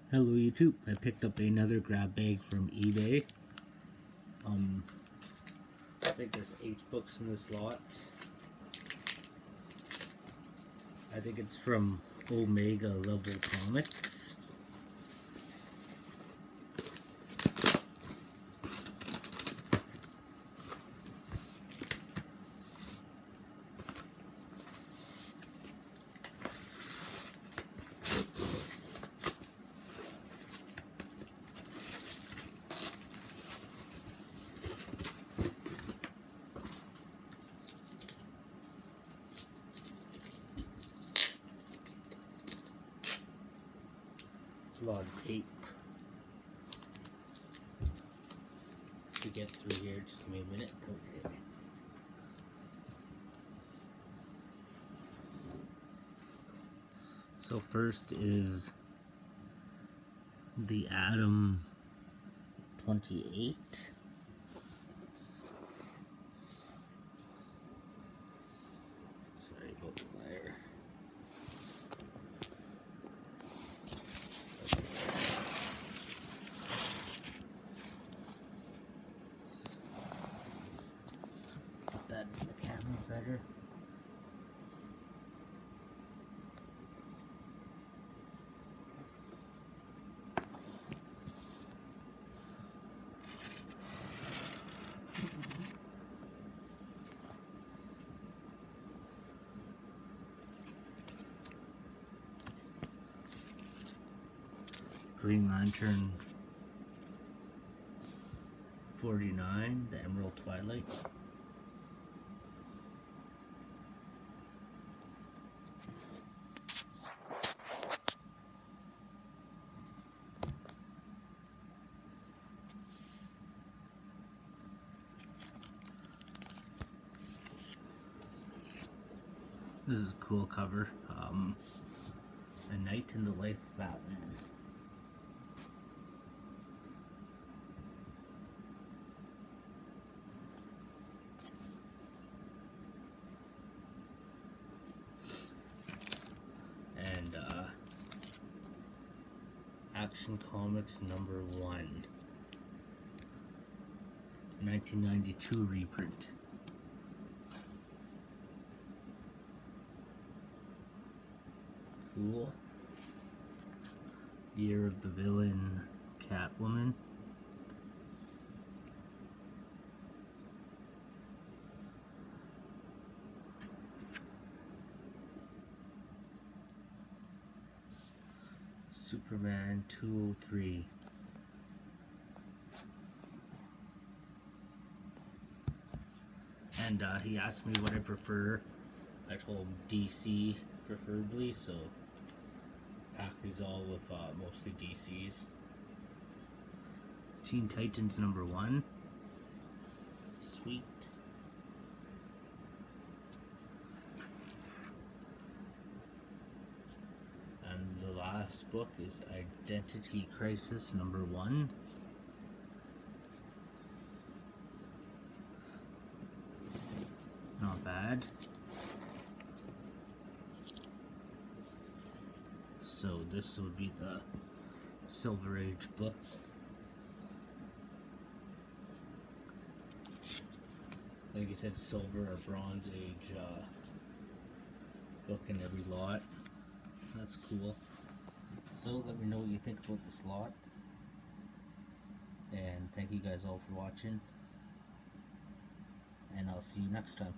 Hello YouTube, I picked up another grab bag from eBay. I think there's 8 books in this lot. I think it's from Omega Level Comics. A lot of tape to get through here. Just give me a minute. Okay. So first is the Atom 28. Sorry about the glare. Put that in the camera better. Green Lantern 49, the Emerald Twilight. This is a cool cover. A Night in the Life of Batman. And Action Comics #1, 1992 reprint. Cool. Year of the Villain, Catwoman. Superman 203. And he asked me what I prefer. I told him DC preferably, so pack these all with mostly DCs. Teen Titans #1. Sweet. And the last book is Identity Crisis #1. Not bad. So this would be the Silver Age book. Like I said, Silver or Bronze Age book in every lot. That's cool. So let me know what you think about this lot. And thank you guys all for watching. And I'll see you next time.